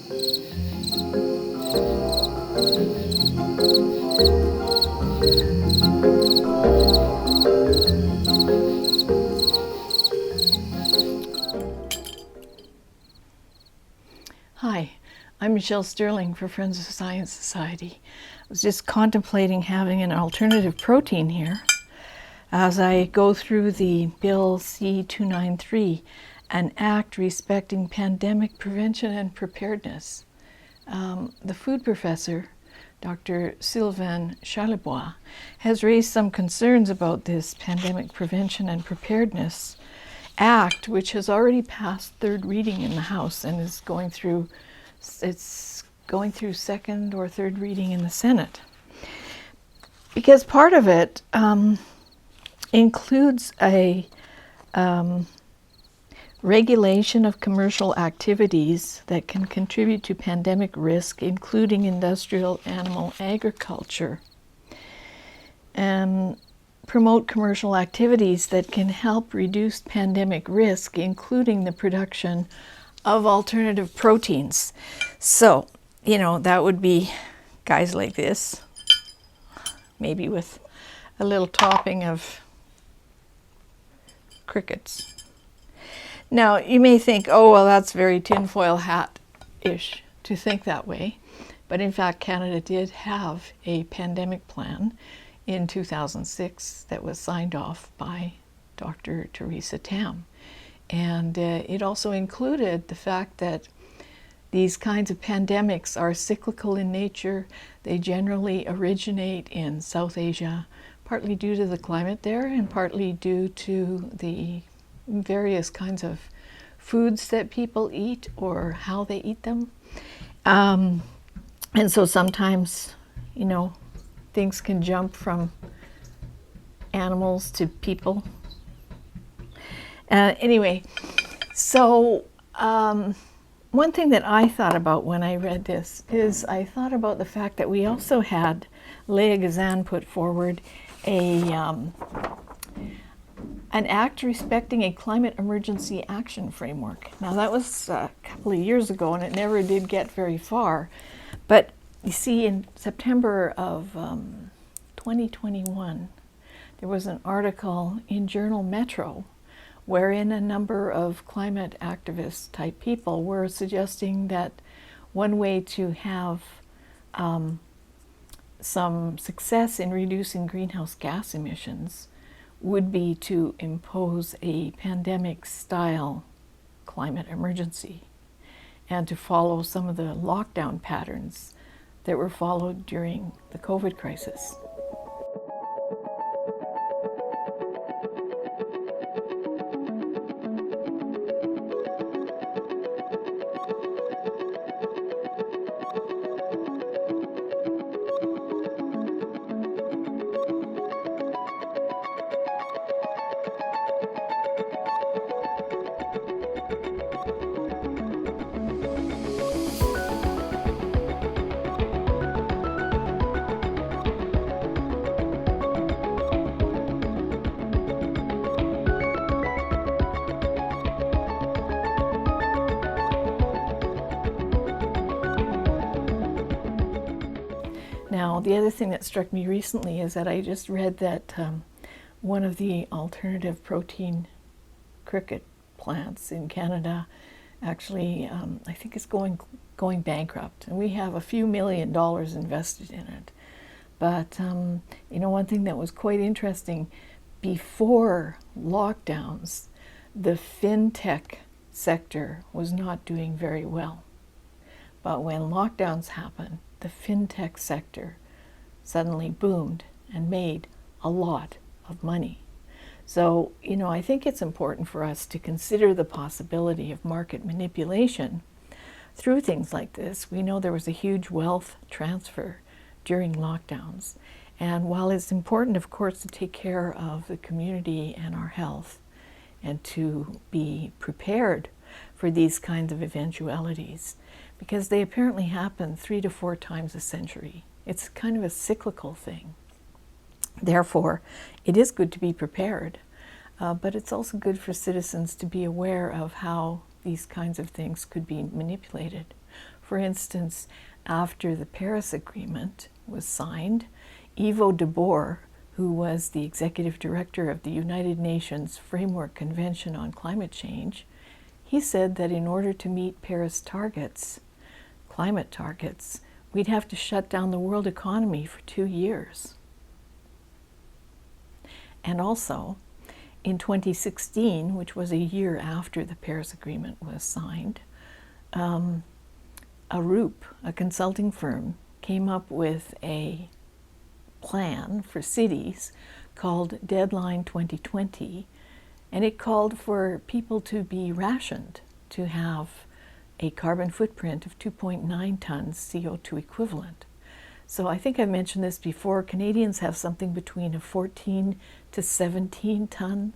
Hi, I'm Michelle Sterling for Friends of Science Society. I was just contemplating having an alternative protein here as I go through the Bill C-293, an act respecting pandemic prevention and preparedness. The food professor, Dr. Sylvain Charlebois, has raised some concerns about this Pandemic Prevention and Preparedness Act, which has already passed third reading in the House and is going through second or third reading in the Senate. Because part of it includes a regulation of commercial activities that can contribute to pandemic risk, including industrial animal agriculture, and promote commercial activities that can help reduce pandemic risk, including the production of alternative proteins. So, that would be guys like this, maybe with a little topping of crickets. Now, you may think, oh, well, that's very tinfoil hat-ish to think that way. But in fact, Canada did have a pandemic plan in 2006 that was signed off by Dr. Theresa Tam. And it also included the fact that these kinds of pandemics are cyclical in nature. They generally originate in South Asia, partly due to the climate there and partly due to the various kinds of foods that people eat or how they eat them. And so sometimes, things can jump from animals to people. Anyway, so one thing that I thought about when I read this is I thought about the fact that we also had Leah Gazan put forward an act respecting a climate emergency action framework. Now that was a couple of years ago and it never did get very far. But you see, in September of 2021, there was an article in Journal Metro wherein a number of climate activist type people were suggesting that one way to have some success in reducing greenhouse gas emissions would be to impose a pandemic-style climate emergency and to follow some of the lockdown patterns that were followed during the COVID crisis. Now, the other thing that struck me recently is that I just read that one of the alternative protein cricket plants in Canada actually, I think is going bankrupt. And we have a few $1 million invested in it. But, one thing that was quite interesting, before lockdowns, the fintech sector was not doing very well. But when lockdowns happened, the fintech sector suddenly boomed and made a lot of money. So, I think it's important for us to consider the possibility of market manipulation through things like this. We know there was a huge wealth transfer during lockdowns. And while it's important, of course, to take care of the community and our health and to be prepared for these kinds of eventualities, because they apparently happen 3 to 4 times a century. It's kind of a cyclical thing. Therefore, it is good to be prepared, but it's also good for citizens to be aware of how these kinds of things could be manipulated. For instance, after the Paris Agreement was signed, Ivo de Boer, who was the executive director of the United Nations Framework Convention on Climate Change, he said that in order to meet Paris targets, climate targets, we'd have to shut down the world economy for 2 years. And also, in 2016, which was a year after the Paris Agreement was signed, Arup, a consulting firm, came up with a plan for cities called Deadline 2020, and it called for people to be rationed to have a carbon footprint of 2.9 tons CO2 equivalent. So I think I've mentioned this before, Canadians have something between a 14 to 17 ton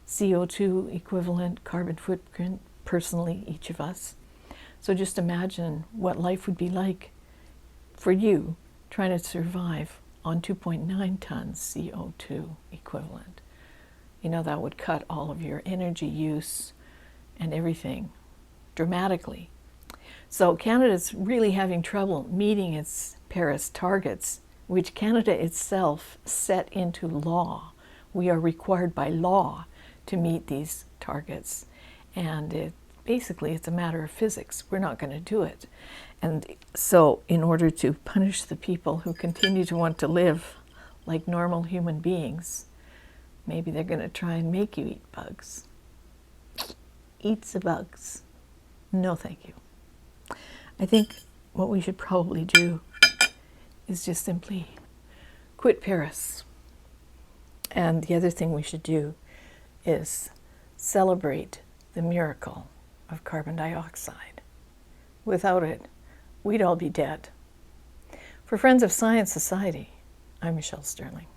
CO2 equivalent carbon footprint personally, each of us. So just imagine what life would be like for you trying to survive on 2.9 tons CO2 equivalent. You know, that would cut all of your energy use and everything dramatically. So Canada's really having trouble meeting its Paris targets, which Canada itself set into law. We are required by law to meet these targets, and basically it's a matter of physics. We're not going to do it. And so in order to punish the people who continue to want to live like normal human beings, maybe they're going to try and make you eat bugs. Eat the bugs. No, thank you. I think what we should probably do is just simply quit Paris. And the other thing we should do is celebrate the miracle of carbon dioxide. Without it, we'd all be dead. For Friends of Science Society, I'm Michelle Sterling.